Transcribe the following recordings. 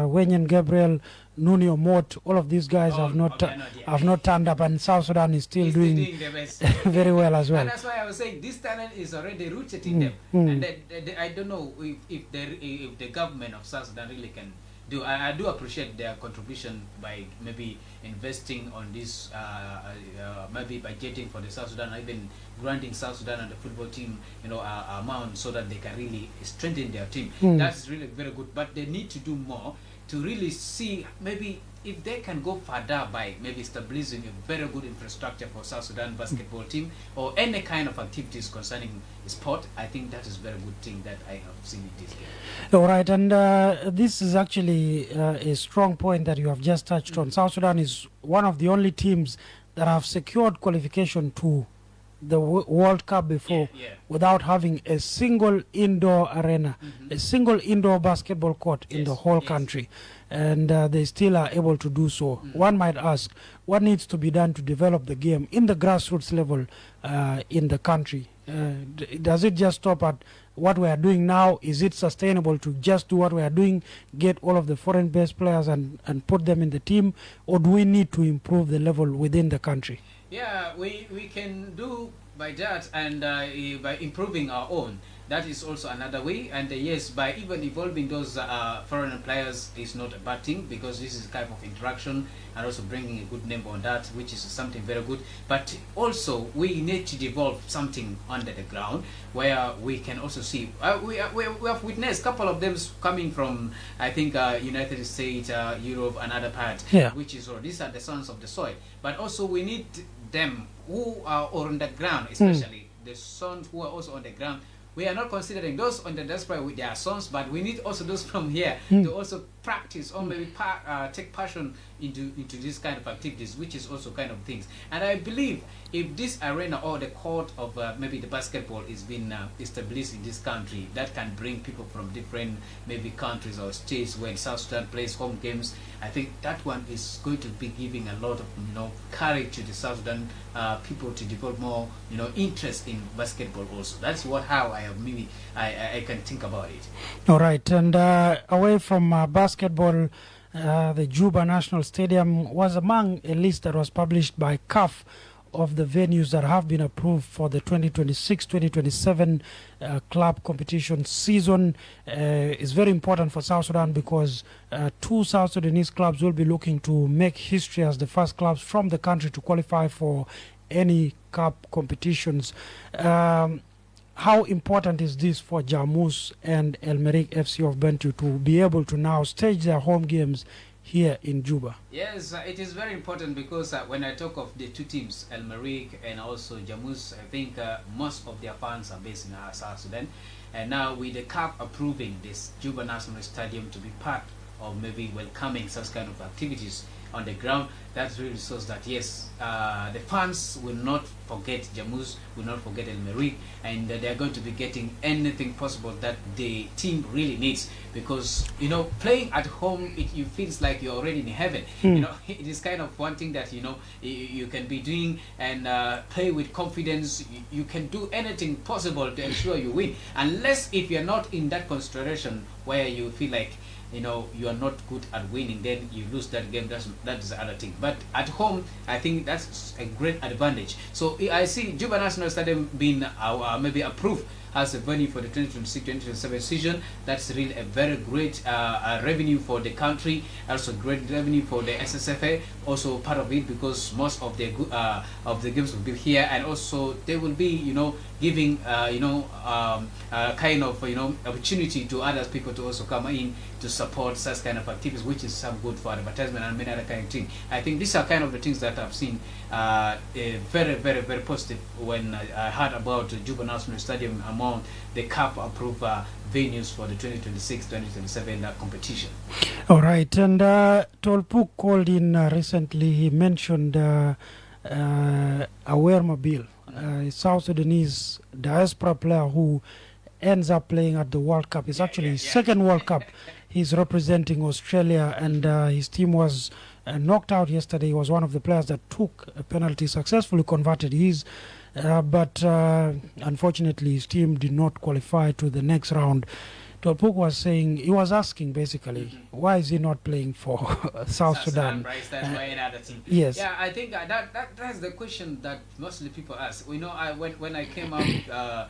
Wenyen Gabriel, Nunio Mott, all of these guys have not turned up, and South Sudan is still doing the best. very well as well. And that's why I was saying this talent is already rooted in them. And I don't know if the government of South Sudan really can do. I do appreciate their contribution by maybe investing on this, maybe budgeting for the South Sudan, even granting South Sudan and the football team, amount so that they can really strengthen their team. That's really very good. But they need to do more to really see maybe if they can go further by maybe establishing a very good infrastructure for South Sudan basketball team or any kind of activities concerning sport. I think that is a very good thing that I have seen in this game. All right, and this is actually a strong point that you have just touched on. South Sudan is one of the only teams that have secured qualification to the World Cup before without having a single indoor arena, a single indoor basketball court in the whole country. And they still are able to do so. One might ask, what needs to be done to develop the game in the grassroots level in the country? Does it just stop at what we are doing now? Is it sustainable to just do what we are doing, get all of the foreign-based players and put them in the team? Or do we need to improve the level within the country? Yeah, we can do by that, and by improving our own. That is also another way. And yes, by even involving those foreign players is not a bad thing, because this is a type of interaction and also bringing a good name on that, which is something very good. But also we need to develop something under the ground where we can also see. We have witnessed a couple of them coming from, I think, United States, Europe, and other parts, which is, these are the sons of the soil. But also we need them who are on the ground, especially the sons who are also on the ground. We are not considering those on the diaspora with their sons, but we need also those from here to also practice or maybe take passion into this kind of activities, which is also kind of things. And I believe if this arena or the court of maybe the basketball is being established in this country, that can bring people from different maybe countries or states when South Sudan plays home games. I think that one is going to be giving a lot of courage to the South Sudan people to develop more interest in basketball also. That's how I can think about it. All right, and away from basketball, the Juba National Stadium was among a list that was published by CAF of the venues that have been approved for the 2026-2027 club competition season. Is very important for South Sudan because 2 South Sudanese clubs will be looking to make history as the first clubs from the country to qualify for any cup competitions. How important is this for Jamus and El Merreikh FC of Bentiu to be able to now stage their home games here in Juba? Yes, it is very important because when I talk of the two teams, El Merreikh and also Jamus, I think most of their fans are based in South Sudan. And now with the CAF approving this Juba National Stadium to be part of maybe welcoming such kind of activities on the ground, that really shows that yes, the fans will not forget Jamus, will not forget El Merreikh, and they are going to be getting anything possible that the team really needs, because playing at home, it feels like you're already in heaven. It is kind of one thing that you can be doing and play with confidence. You can do anything possible to ensure you win, unless if you're not in that consideration where you feel like you are not good at winning, then you lose that game. That is the other thing. But at home, I think that's a great advantage. So I see Juba National Stadium being maybe approved as a venue for the 2026-2027 season. That's really a very great revenue for the country, also great revenue for the SSFA, also part of it, because most of the games will be here, and also they will be giving kind of opportunity to other people to also come in to support such kind of activities, which is some good for advertisement and many other kind of things. I think these are kind of the things that I've seen very, very, very positive when I heard about Juba National Stadium among the CAF approved venues for the 2026-2027 competition. All right, and Tolpuk called in recently. He mentioned Awermabil, a South Sudanese diaspora player who ends up playing at the World Cup. It's actually his second World Cup. He's representing Australia, and his team was knocked out yesterday. He was one of the players that took a penalty, successfully converted his, but unfortunately his team did not qualify to the next round. Tolpuk was saying, he was asking basically, why is he not playing for South Sudan? Right, that's why another team. Yes. Yeah, I think that's the question that mostly people ask. You know, when I came out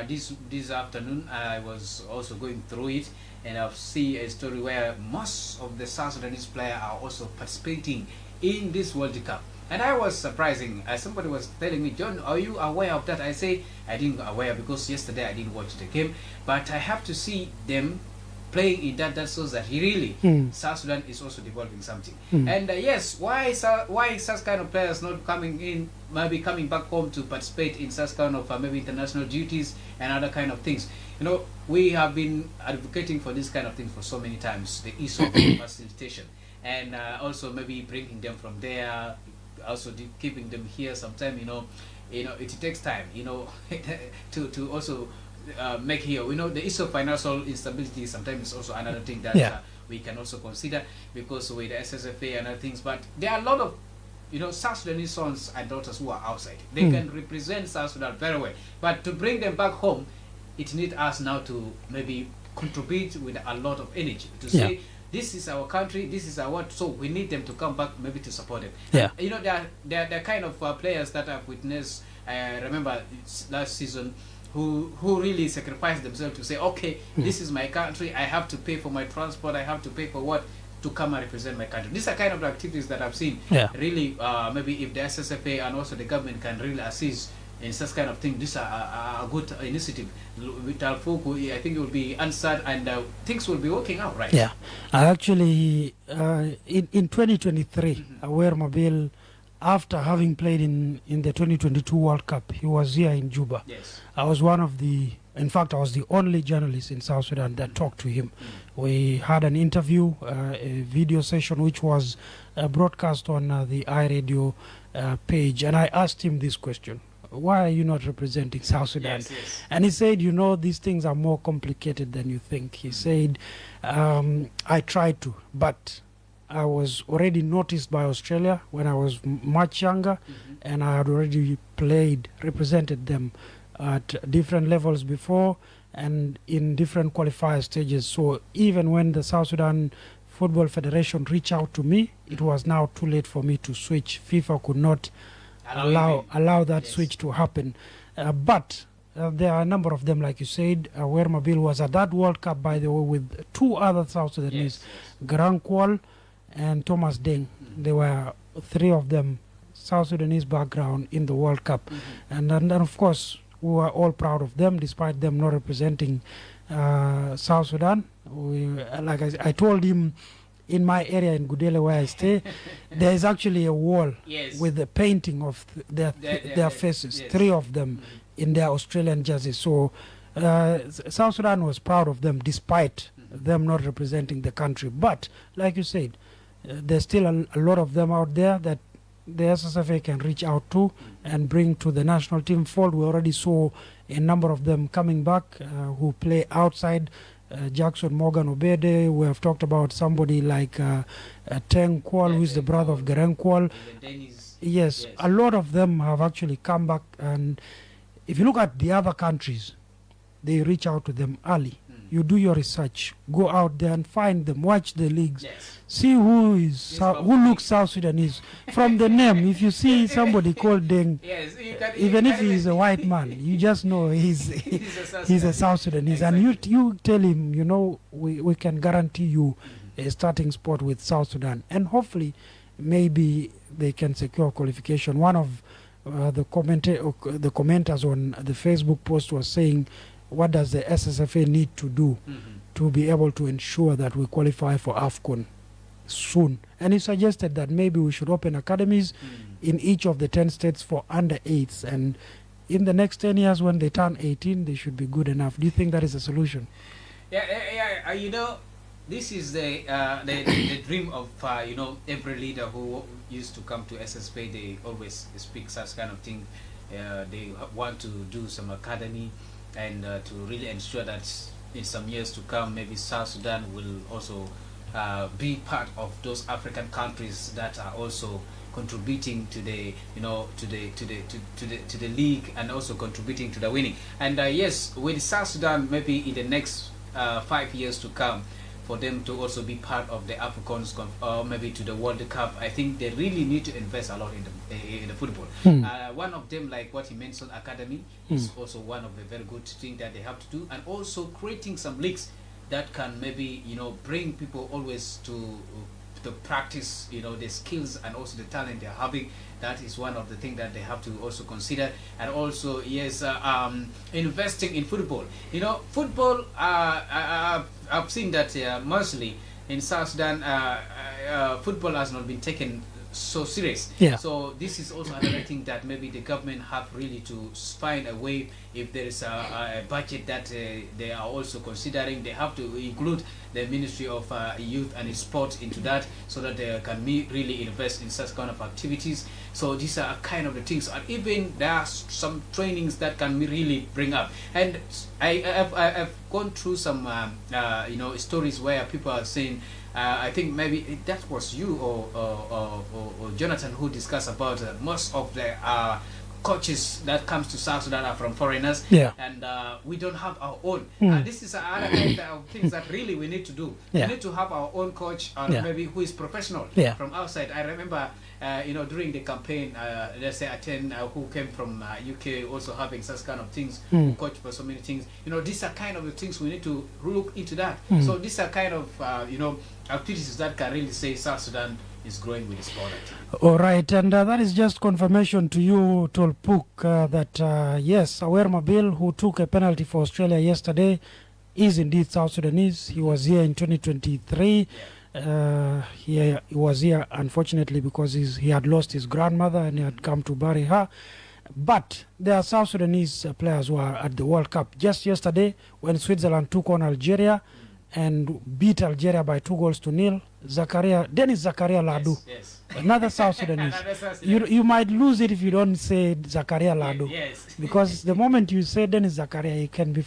this afternoon, I was also going through it, and I've seen a story where most of the South Sudanese players are also participating in this World Cup. And I was surprising. Somebody was telling me, John, are you aware of that? I say, I didn't aware because yesterday I didn't watch the game. But I have to see them playing in that shows that really South Sudan is also developing something. And yes, why such kind of players not coming in, maybe coming back home to participate in such kind of maybe international duties and other kind of things. You know, we have been advocating for this kind of thing for so many times, the issue of facilitation, and also maybe bringing them from there, also keeping them here sometime. You know, it takes time, you know, to also make here. We know the issue of financial instability sometimes is also another thing that we can also consider, because with the SSFA and other things. But there are a lot of, you know, South Sudanese sons and daughters who are outside. They can represent South Sudan very well. But to bring them back home, it needs us now to maybe contribute with a lot of energy to say, this is our country, this is our, so we need them to come back maybe to support them. Yeah. You know, there are kind of players that I've witnessed, remember last season, who really sacrificed themselves to say, okay, this is my country, I have to pay for my transport, I have to pay for what, to come and represent my country. These are kind of the activities that I've seen. Really, maybe if the SSFA and also the government can really assist in such kind of thing, this are a good initiative. With Alfoku, I think it will be answered and things will be working out, right? Yeah. Actually, in 2023, Aware Mobile, after having played in the 2022 World Cup, he was here in Juba. Yes. I was one of the, in fact, I was the only journalist in South Sudan that talked to him. We had an interview, a video session, which was broadcast on the iRadio page. And I asked him this question: why are you not representing South Sudan? Yes. And he said, you know, these things are more complicated than you think. He said, I tried to, but I was already noticed by Australia when I was much younger, and I had already represented them at different levels before and in different qualifier stages. So even when the South Sudan Football Federation reached out to me, it was now too late for me to switch. FIFA could not allow that switch to happen. But there are a number of them, like you said. Where Mabil was at that World Cup, by the way, with two other South Sudanese, Garang Kwal and Thomas Deng. There were three of them, South Sudanese background in the World Cup. And then, of course, we were all proud of them, despite them not representing South Sudan. Like I told him, in my area in Gudele where I stay, there is actually a wall with the painting of their faces, three of them in their Australian jerseys. So South Sudan was proud of them, despite them not representing the country. But like you said, there's still a lot of them out there that the SSFA can reach out to and bring to the national team fold. We already saw a number of them coming back who play outside. Jackson Morgan Obede. We have talked about somebody like Deng Kwal, who is the brother of Garang Kwal. Yes, a lot of them have actually come back. And if you look at the other countries, they reach out to them early. You do your research, go out there and find them, watch the leagues, see who looks South Sudanese. From the name, if you see somebody called Deng, even if he is a white man, you just know he's a South Sudanese. Exactly. And you tell him, you know, we can guarantee you a starting spot with South Sudan. And hopefully, maybe they can secure qualification. One of the commenters on the Facebook post was saying, what does the SSFA need to do to be able to ensure that we qualify for AFCON soon? And he suggested that maybe we should open academies in each of the 10 states for under 8s. And in the next 10 years, when they turn 18, they should be good enough. Do you think that is a solution? Yeah. You know, this is the dream of you know, every leader who used to come to SSFA. They always speak such kind of thing. They want to do some academy, and to really ensure that in some years to come, maybe South Sudan will also be part of those African countries that are also contributing to the, you know, to the league, and also contributing to the winning. And yes, with South Sudan, maybe in the next 5 years to come, for them to also be part of the Africans or maybe to the World Cup, I think they really need to invest a lot in the football. One of them, like what he mentioned, academy, is also one of the very good things that they have to do, and also creating some leagues that can maybe, you know, bring people always to practice, you know, the skills and also the talent they're having. That is one of the things that they have to also consider. And also, yes, investing in football. You know, football, I've seen that mostly in South Sudan, football has not been taken so serious. Yeah. So this is also another thing that maybe the government have really to find a way. If there is a budget that they are also considering, they have to include the Ministry of Youth and Sport into that, so that they can really invest in such kind of activities. So these are kind of the things, and even there are some trainings that can really bring up. And I've gone through some you know, stories where people are saying, I think maybe that was you or Jonathan who discussed about most of the coaches that comes to South Sudan are from foreigners, and we don't have our own. This is another kind of things that really we need to do. We need to have our own coach, or maybe who is professional from outside. I remember, you know, during the campaign, let's say Aten, who came from UK, also having such kind of things, who coach for so many things. You know, these are kind of the things we need to look into that. So these are kind of, you know, activities that can really say South Sudan is growing with the sport activity. All right, and that is just confirmation to you, Tolpuk, that yes, Awer Mabil, who took a penalty for Australia yesterday, is indeed South Sudanese. He was here in 2023. He was here, unfortunately, because he had lost his grandmother and he had come to bury her. But there are South Sudanese players who are at the World Cup. Just yesterday, when Switzerland took on Algeria and beat Algeria by 2-0, Dennis Zakaria Ladu, another South Sudanese. You might lose it if you don't say Zakaria Ladu, because the moment you say Dennis Zakaria, he can be